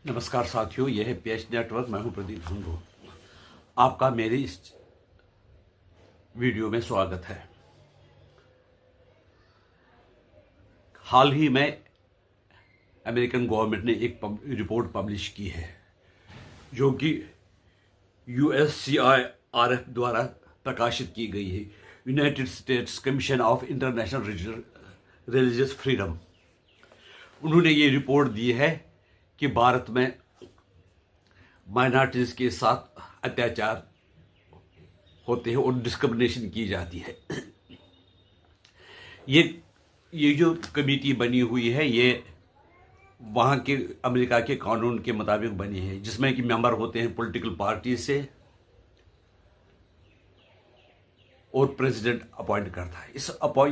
नमस्कार साथियों, यह है पेश नेटवर्क। मैं हूं प्रदीप हुंगो। आपका मेरे इस वीडियो में स्वागत है। हाल ही में अमेरिकन गवर्नमेंट ने एक रिपोर्ट पब्लिश की है जो कि USCIRF द्वारा प्रकाशित की गई है। United states commission of international religious freedom. उन्होंने ये रिपोर्ट दी है कि भारत में माइनॉरिटीज के साथ अत्याचार होते हैं और डिस्क्रिमिनेशन की जाती है। ये जो कमेटी बनी हुई है, ये वहाँ के अमेरिका के कानून के मुताबिक बनी है, जिसमें कि मेंबर होते हैं पॉलिटिकल पार्टी से और प्रेसिडेंट अपॉइंट करता है।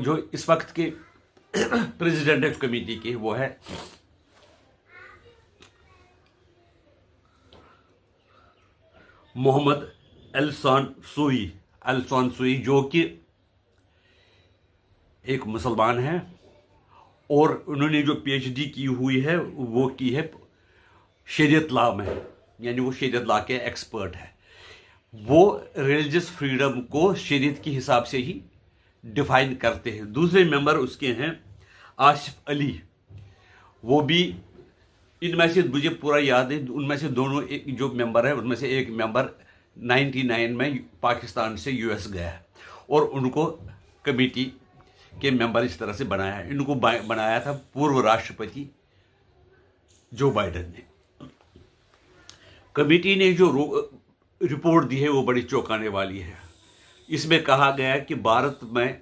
जो इस वक्त के प्रेसिडेंट ऑफ कमेटी के वो है मोहम्मद एहसान सूई, जो कि एक मुसलमान है और उन्होंने जो PhD की हुई है वो की है शरीयत लॉ में, यानी वो शरीयत लॉ के एक्सपर्ट है। वो रिलीजियस फ्रीडम को शरीयत के हिसाब से ही डिफाइन करते हैं। दूसरे मेंबर उसके हैं आसिफ अली। वो भी, इनमें से मुझे पूरा याद है, उनमें से दोनों जो मेंबर है उनमें से एक मेंबर 99 में पाकिस्तान से US गया है और उनको कमेटी के मेंबर इस तरह से बनाया है। इनको बनाया था पूर्व राष्ट्रपति जो बाइडेन ने। कमेटी ने जो रिपोर्ट दी है वो बड़ी चौंकाने वाली है। इसमें कहा गया है कि भारत में,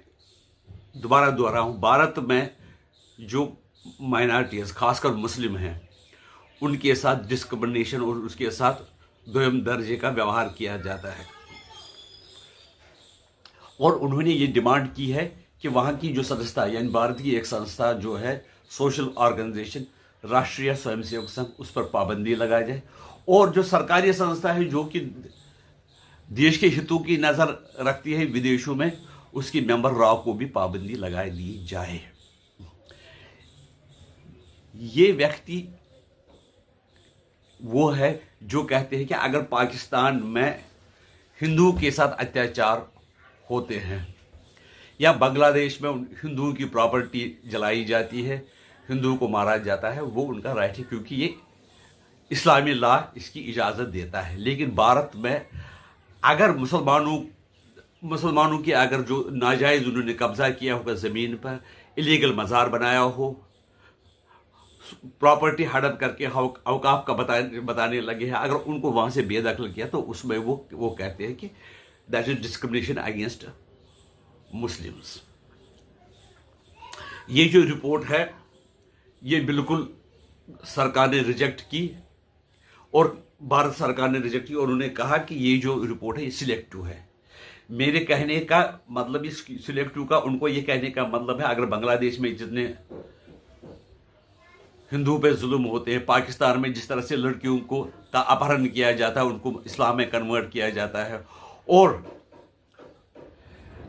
दोबारा दोहराऊं, भारत में जो माइनॉरिटीज खासकर मुस्लिम हैं उनके साथ डिस्क्रिमिनेशन और उसके साथ दोयम दर्जे का व्यवहार किया जाता है। और उन्होंने ये डिमांड की है कि वहाँ की जो संस्था, यानी भारत की एक संस्था जो है सोशल ऑर्गेनाइजेशन राष्ट्रीय स्वयंसेवक संघ, उस पर पाबंदी लगाई जाए। और जो सरकारी संस्था है जो कि देश के हितों की नज़र रखती है विदेशों में, उसकी मेंबर राव को भी पाबंदी लगा दी जाए। ये व्यक्ति वो है जो कहते हैं कि अगर पाकिस्तान में हिंदुओं के साथ अत्याचार होते हैं या बांग्लादेश में हिंदुओं की प्रॉपर्टी जलाई जाती है, हिंदुओं को मारा जाता है, वो उनका राइट है क्योंकि ये इस्लामी लॉ इसकी इजाज़त देता है। लेकिन भारत में अगर मुसलमानों की अगर जो नाजायज़ उन्होंने कब्जा किया होगा ज़मीन पर, इलीगल मज़ार बनाया हो, प्रॉपर्टी हड़प करके औकाफ का बताने लगे हैं, अगर उनको वहां से बेदखल किया तो उसमें वो कहते हैं कि that is discrimination against Muslims. ये जो रिपोर्ट है ये बिल्कुल सरकार ने रिजेक्ट की और भारत सरकार ने रिजेक्ट की और उन्होंने कहा कि ये जो रिपोर्ट है ये सिलेक्टिव है। मेरे कहने का मतलब, इस सिलेक्टिव का उनको ये कहने का मतलब है, अगर बांग्लादेश में जितने हिंदुओं पे जुल्म होते हैं, पाकिस्तान में जिस तरह से लड़कियों का अपहरण किया जाता है, उनको इस्लाम में कन्वर्ट किया जाता है, और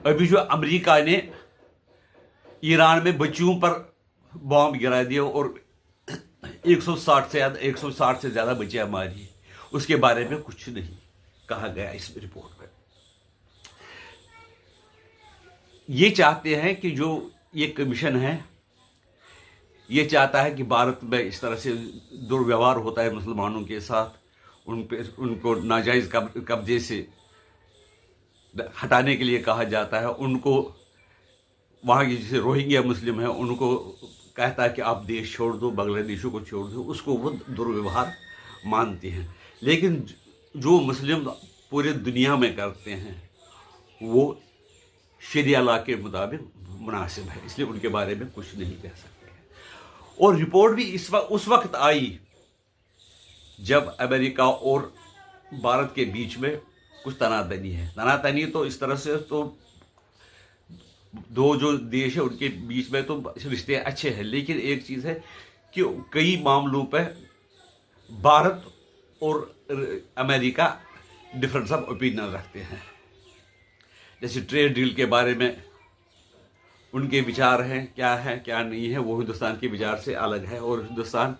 अभी जो अमेरिका ने ईरान में बच्चियों पर बॉम्ब गिरा दिया और 160 से ज़्यादा बच्चियां मारी, उसके बारे में कुछ नहीं कहा गया इस रिपोर्ट में। ये चाहते हैं कि जो ये कमीशन है ये चाहता है कि भारत में इस तरह से दुर्व्यवहार होता है मुसलमानों के साथ, उनको नाजायज़ कब्जे से हटाने के लिए कहा जाता है। उनको वहाँ के जैसे रोहिंग्या मुस्लिम है उनको कहता है कि आप देश छोड़ दो, बांग्लादेशियों को छोड़ दो, उसको वो दुर्व्यवहार मानते हैं। लेकिन जो मुस्लिम पूरे दुनिया में करते हैं वो शरिया लॉ के मुताबिक मुनासिब है, इसलिए उनके बारे में कुछ नहीं कह सकते। और रिपोर्ट भी उस वक्त आई जब अमेरिका और भारत के बीच में कुछ तनातनी है। तनातनी तो इस तरह से, तो दो जो देश है उनके बीच में तो रिश्ते अच्छे हैं, लेकिन एक चीज़ है कि कई मामलों पर भारत और अमेरिका डिफरेंस ऑफ ओपिनियन रखते हैं। जैसे ट्रेड डील के बारे में उनके विचार हैं, क्या है क्या नहीं है, वो हिंदुस्तान के विचार से अलग है। और हिंदुस्तान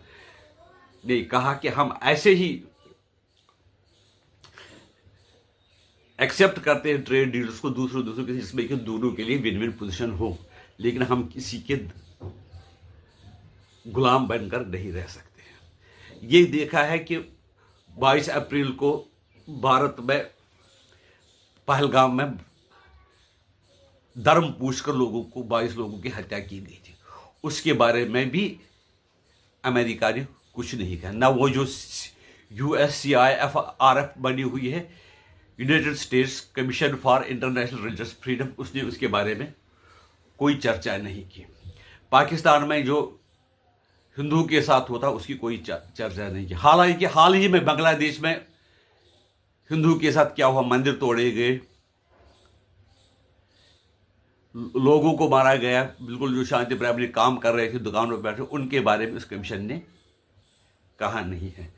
ने कहा कि हम ऐसे ही एक्सेप्ट करते हैं ट्रेड डील्स को दूसरों के, जिसमें कि दोनों के लिए विन विन पोजीशन हो, लेकिन हम किसी के गुलाम बनकर नहीं रह सकते हैं। ये देखा है कि 22 अप्रैल को भारत में पहलगाम में धर्म पूछकर 22 लोगों की हत्या की गई थी। उसके बारे में भी अमेरिका ने कुछ नहीं कहा। ना वो जो USCIFRF बनी हुई है, United states commission for international religious freedom, उसने उसके बारे में कोई चर्चा नहीं की। पाकिस्तान में जो हिंदू के साथ होता उसकी कोई चर्चा नहीं की। हालांकि हाल ही में बांग्लादेश में हिंदू के साथ क्या हुआ, मंदिर तोड़े गए, लोगों को मारा गया, बिल्कुल जो शांति प्रेम अपने काम कर रहे थे, दुकान पर बैठे, उनके बारे में उस कमीशन ने कहा नहीं है।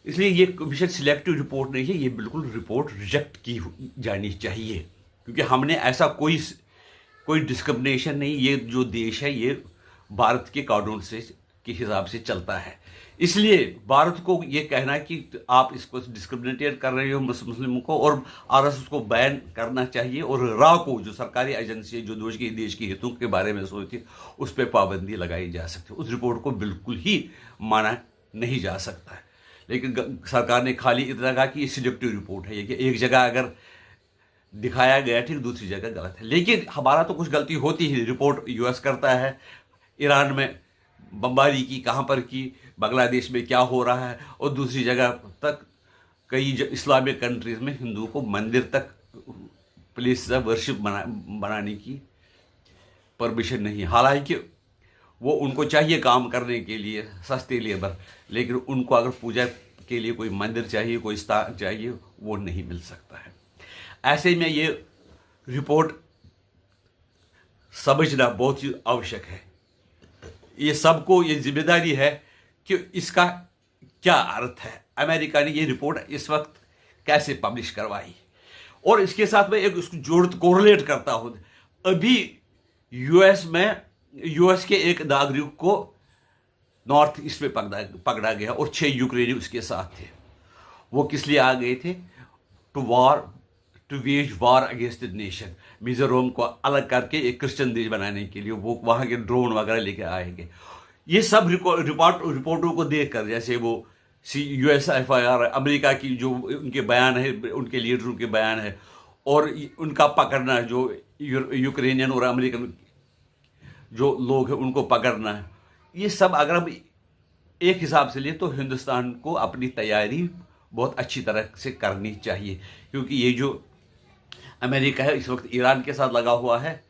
इसलिए ये कमीशन सिलेक्टिव रिपोर्ट नहीं है, ये बिल्कुल रिपोर्ट रिजेक्ट की जानी चाहिए, क्योंकि हमने ऐसा कोई डिस्क्रिमिनेशन नहीं, ये जो देश है ये भारत के कानून से के हिसाब से चलता है। इसलिए भारत को ये कहना कि आप इसको डिस्क्रिमिनेट कर रहे हो मुस्लिमों को, और RSS को बैन करना चाहिए, और रा को जो सरकारी एजेंसी है जो देश के हितों के बारे में सोचती उस पर पाबंदी लगाई जा सकती है। उस रिपोर्ट को बिल्कुल ही माना नहीं जा सकता है। लेकिन सरकार ने खाली इतना कहा कि ये सिलेक्टिव रिपोर्ट है, ये कि एक जगह अगर दिखाया गया ठीक, दूसरी जगह गलत है। लेकिन हमारा तो कुछ गलती होती ही, रिपोर्ट US करता है, ईरान में बमबारी की, कहाँ पर की, बांग्लादेश में क्या हो रहा है, और दूसरी जगह तक कई इस्लामिक कंट्रीज में हिंदुओं को मंदिर तक प्लेस ऑफ वर्शिप बनाने की परमिशन नहीं। हालांकि वो उनको चाहिए काम करने के लिए सस्ते लेबर, लेकिन उनको अगर पूजा के लिए कोई मंदिर चाहिए, कोई स्थान चाहिए, वो नहीं मिल सकता है। ऐसे में ये रिपोर्ट समझना बहुत ही आवश्यक है। ये सबको ये जिम्मेदारी है कि इसका क्या अर्थ है। अमेरिका ने ये रिपोर्ट इस वक्त कैसे पब्लिश करवाई, और इसके साथ में एक उसको कोरिलेट करता हूं। अभी US के एक नागरिक को नॉर्थ ईस्ट में पकड़ा गया, और 6 यूक्रेनी उसके साथ थे। वो किस लिए आ गए थे? To wage war against the nation. Mizoram को अलग करके एक क्रिश्चियन देश बनाने के लिए वो वहां के ड्रोन वगैरह लेके आएंगे। ये सब रिपोर्टों को देखकर, जैसे वो USFIR अमेरिका की जो उनके बयान है, उनके लीडरों के बयान है, और उनका पकड़ना, जो यूक्रेनियन और अमेरिकन जो लोग हैं उनको पकड़ना है, ये सब अगर हम एक हिसाब से लिए तो हिंदुस्तान को अपनी तैयारी बहुत अच्छी तरह से करनी चाहिए, क्योंकि ये जो अमेरिका है इस वक्त ईरान के साथ लगा हुआ है,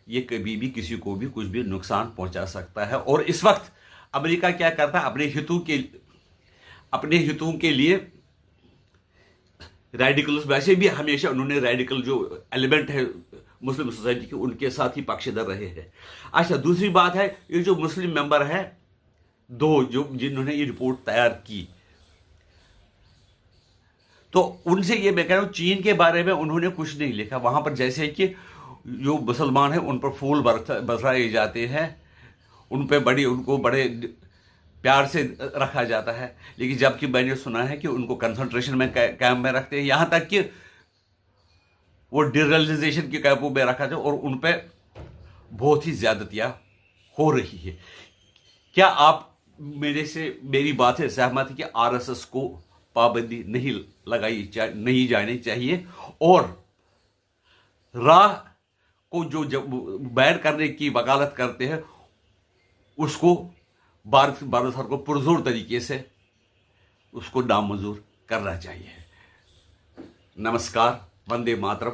ये कभी भी किसी को भी कुछ भी नुकसान पहुंचा सकता है। और इस वक्त अमेरिका क्या करता है, अपने हितों के लिए रेडिकल्स, वैसे भी हमेशा उन्होंने रेडिकल जो एलिमेंट है मुस्लिम सोसाइटी के, उनके साथ ही पक्षधर रहे हैं। अच्छा, दूसरी बात है, ये जो मुस्लिम मेंबर है 2 जिन्होंने ये रिपोर्ट तैयार की, तो उनसे ये मैं कह रहा हूं, चीन के बारे में उन्होंने कुछ नहीं लिखा। वहां पर जैसे कि जो मुसलमान हैं उन पर फूल बरसाए जाते हैं, उनको बड़े प्यार से रखा जाता है, लेकिन जबकि मैंने सुना है कि उनको कंसंट्रेशन में कैंप में रखते हैं, यहां तक कि वो डिरियलाइजेशन के कैंपों में रखा जाए, और उन पर बहुत ही ज्यादतियां हो रही है। क्या आप मेरी बात से सहमत है कि RSS को पाबंदी नहीं जानी चाहिए, और राह को जो बैन करने की वकालत करते हैं उसको भारत सरकार को पुरजोर तरीके से उसको नामंजूर करना चाहिए। नमस्कार, वंदे मातरम।